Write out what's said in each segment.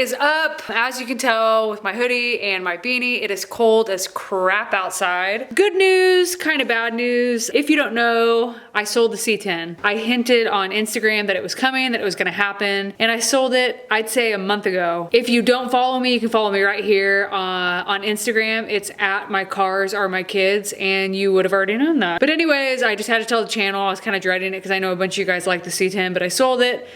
is up. As you can tell with my hoodie and my beanie, it is cold as crap outside. Good news, kind of bad news. If you don't know, I sold the C10. I hinted on Instagram that it was coming, that it was gonna happen, and I sold it, I'd say a month ago. If you don't follow me, you can follow me right here on Instagram. It's at my cars are my kids, and you would have already known that. But anyways, I just had to tell the channel. I was kind of dreading it because I know a bunch of you guys like the C10, but I sold it.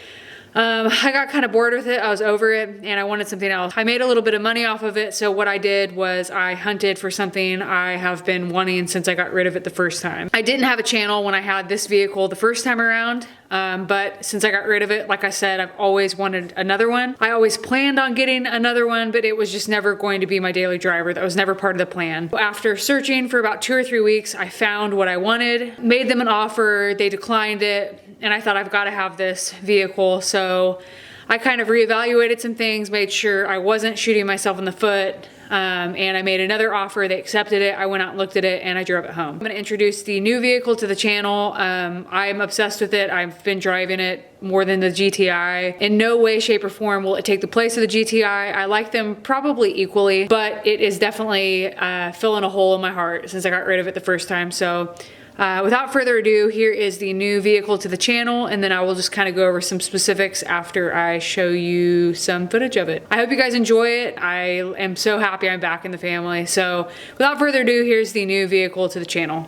I got kind of bored with it. I was over it and I wanted something else. I made a little bit of money off of it. So what I did was I hunted for something I have been wanting since I got rid of it the first time. I didn't have a channel when I had this vehicle the first time around. But since I got rid of it, like I said, I've always wanted another one. I always planned on getting another one, but it was just never going to be my daily driver. That was never part of the plan. After searching for about 2 or 3 weeks, I found what I wanted, made them an offer, they declined it, and I thought I've got to have this vehicle. So I kind of reevaluated some things, made sure I wasn't shooting myself in the foot, and I made another offer. They accepted it. I went out and looked at it and I drove it home. I'm gonna introduce the new vehicle to the channel. I'm obsessed with it. I've been driving it more than the GTI. In no way, shape, or form will it take the place of the GTI. I like them probably equally, but it is definitely filling a hole in my heart since I got rid of it the first time. So without further ado, here is the new vehicle to the channel, and then I will just kind of go over some specifics after I show you some footage of it. I hope you guys enjoy it. I am so happy I'm back in the family. So without further ado, here's the new vehicle to the channel.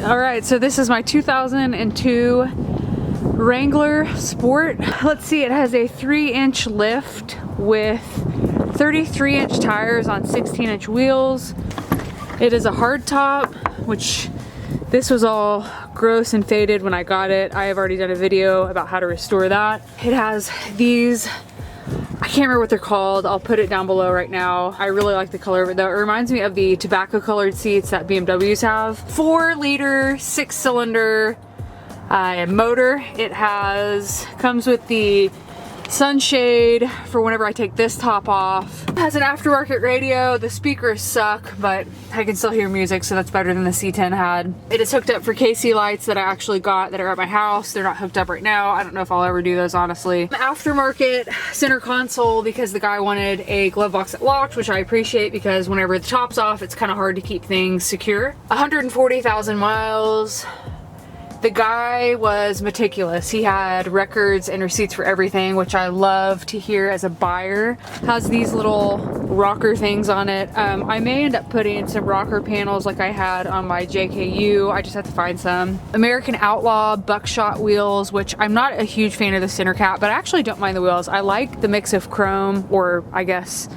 All right, so this is my 2002 Wrangler Sport. Let's see, it has a 3-inch lift with 33-inch tires on 16-inch wheels. It is a hardtop, which this was all gross and faded when I got it. I have already done a video about how to restore that. It has these, I can't remember what they're called. I'll put it down below right now. I really like the color of it though. It reminds me of the tobacco colored seats that BMWs have. 4-liter, 6-cylinder motor. It comes with the sunshade for whenever I take this top off. It has an aftermarket radio. The speakers suck, but I can still hear music, so that's better than the C10 had. It is hooked up for KC lights that I actually got that are at my house. They're not hooked up right now. I don't know if I'll ever do those, honestly. Aftermarket center console because the guy wanted a glove box that locked, which I appreciate because whenever the top's off, it's kind of hard to keep things secure. 140,000 miles. The guy was meticulous. He had records and receipts for everything, which I love to hear as a buyer. Has these little rocker things on it. I may end up putting some rocker panels like I had on my JKU. I just have to find some. American Outlaw buckshot wheels, which I'm not a huge fan of the center cap, but I actually don't mind the wheels. I like the mix of chrome, or I guess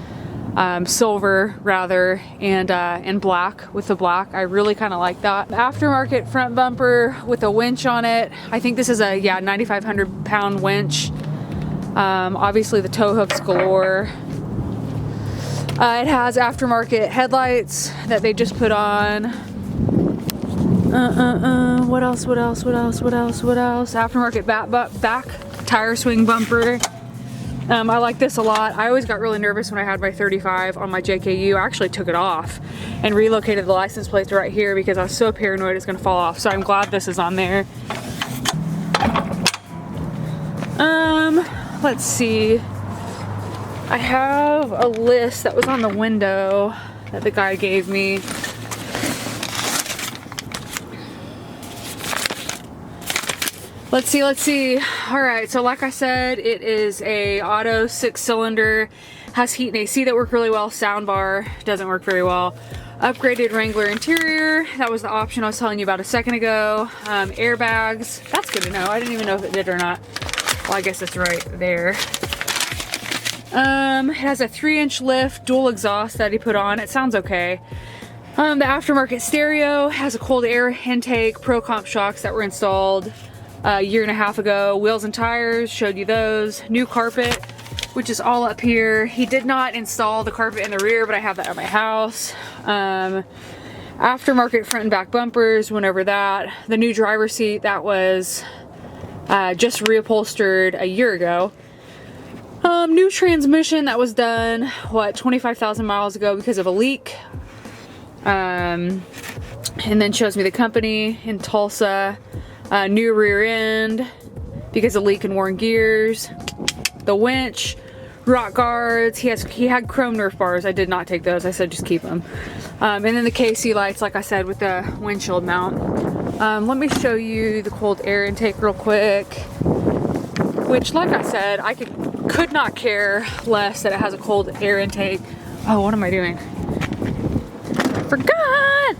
silver rather, and black with the black. I really kind of like that. Aftermarket front bumper with a winch on it. I think this is a 9,500 pound winch. Obviously the tow hooks galore. It has aftermarket headlights that they just put on. What else? Aftermarket back tire swing bumper. I like this a lot. I always got really nervous when I had my 35 on my JKU. I actually took it off and relocated the license plate to right here because I was so paranoid it's gonna fall off. So I'm glad this is on there. Let's see. I have a list that was on the window that the guy gave me. Let's see. All right, so like I said, it is a auto 6-cylinder, has heat and AC that work really well. Sound bar doesn't work very well. Upgraded Wrangler interior, that was the option I was telling you about a second ago. Airbags, that's good to know. I didn't even know if it did or not. Well, I guess it's right there. It has a 3-inch lift, dual exhaust that he put on. It sounds okay. The aftermarket stereo has a cold air intake, pro comp shocks that were installed a year and a half ago. Wheels and tires, showed you those. New carpet, which is all up here. He did not install the carpet in the rear, but I have that at my house. Aftermarket front and back bumpers, went over that. The new driver's seat, that was just reupholstered a year ago. New transmission that was done, what, 25,000 miles ago because of a leak. And then shows me the company in Tulsa. New rear end because of leak and worn gears. The winch, rock guards. He had chrome Nerf bars. I did not take those. I said just keep them. And then the KC lights, like I said, with the windshield mount. Let me show you the cold air intake real quick. Which, like I said, I could not care less that it has a cold air intake. Oh, what am I doing? Forgot!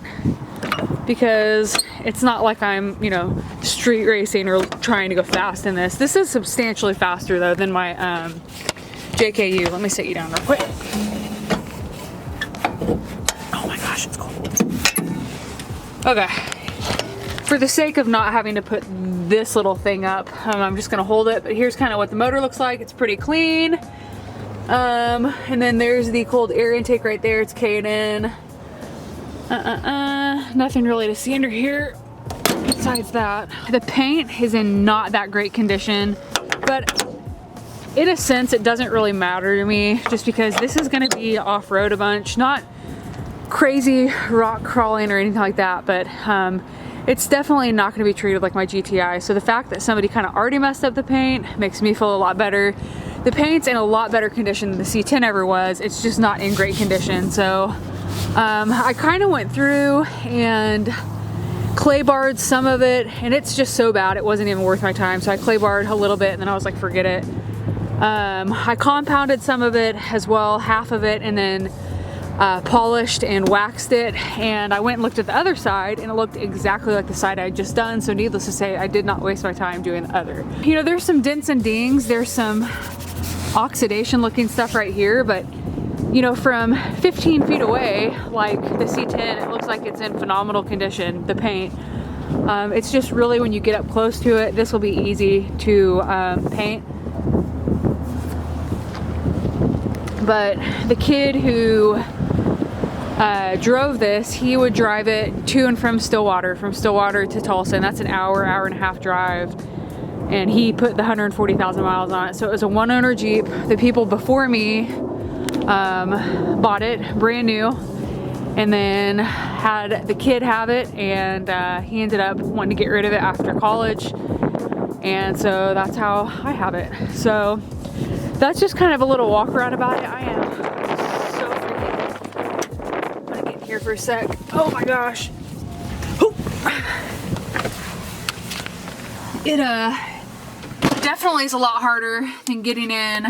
Because it's not like I'm, you know, street racing or trying to go fast in this. This is substantially faster though than my JKU. Let me sit you down real quick. Oh my gosh, it's cold. Okay. For the sake of not having to put this little thing up, I'm just gonna hold it, but here's kind of what the motor looks like. It's pretty clean. And then there's the cold air intake right there. It's K&N. Nothing really to see under here besides that. The paint is in not that great condition, but in a sense it doesn't really matter to me just because this is gonna be off-road a bunch, not crazy rock crawling or anything like that, but it's definitely not gonna be treated like my GTI. So the fact that somebody kind of already messed up the paint makes me feel a lot better. The paint's in a lot better condition than the C10 ever was. It's just not in great condition. So I kind of went through and clay barred some of it, and it's just so bad it wasn't even worth my time. So I clay barred a little bit and then I was like, forget it. I compounded some of it as well, half of it, and then polished and waxed it. And I went and looked at the other side and it looked exactly like the side I had just done. So needless to say, I did not waste my time doing the other. You know, there's some dents and dings. There's some oxidation looking stuff right here, but you know, from 15 feet away, like the C10, it looks like it's in phenomenal condition, the paint. It's just really when you get up close to it, this will be easy to paint. But the kid who drove this, he would drive it to and from Stillwater to Tulsa, and that's an hour and a half drive. And he put the 140,000 miles on it. So it was a one-owner Jeep. The people before me bought it brand new and then had the kid have it, and he ended up wanting to get rid of it after college, and so that's how I have it. So that's just kind of a little walk around about it. I am so freaking, I'm gonna get in here for a sec. Oh my gosh. It definitely is a lot harder than getting in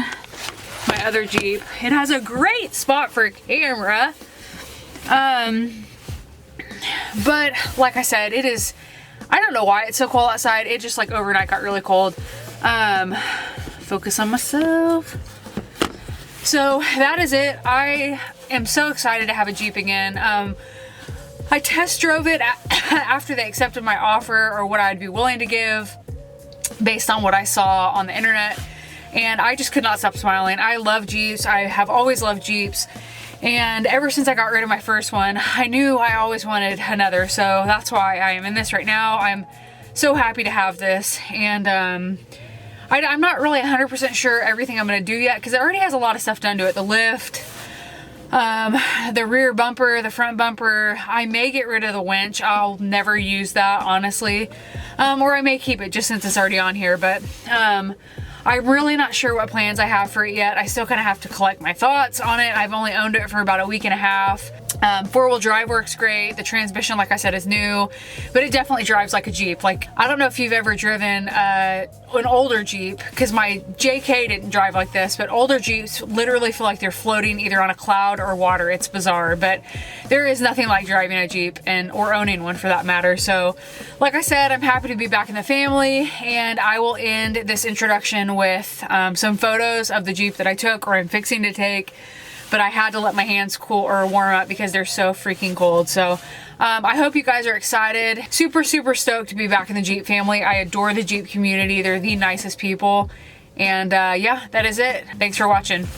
my other Jeep. It has a great spot for a camera. But like I said, it is, I don't know why it's so cold outside. It just like overnight got really cold. Focus on myself. So that is it. I am so excited to have a Jeep again. I test drove it after they accepted my offer, or what I'd be willing to give based on what I saw on the internet. And I just could not stop smiling. I love Jeeps. I have always loved Jeeps. And ever since I got rid of my first one, I knew I always wanted another. So that's why I am in this right now. I'm so happy to have this. And I'm not really 100% sure everything I'm gonna do yet, because it already has a lot of stuff done to it. The lift, the rear bumper, the front bumper. I may get rid of the winch. I'll never use that, honestly. Or I may keep it just since it's already on here. But I'm really not sure what plans I have for it yet. I still kind of have to collect my thoughts on it. I've only owned it for about a week and a half. Four-wheel drive works great. The transmission, like I said, is new, but it definitely drives like a Jeep. Like, I don't know if you've ever driven an older Jeep, because my JK didn't drive like this, but older Jeeps literally feel like they're floating either on a cloud or water. It's bizarre, but there is nothing like driving a Jeep, or owning one for that matter. So, like I said, I'm happy to be back in the family, and I will end this introduction with some photos of the Jeep that I took, or I'm fixing to take. But I had to let my hands cool or warm up because they're so freaking cold. So I hope you guys are excited. Super, super stoked to be back in the Jeep family. I adore the Jeep community. They're the nicest people. And yeah, that is it. Thanks for watching.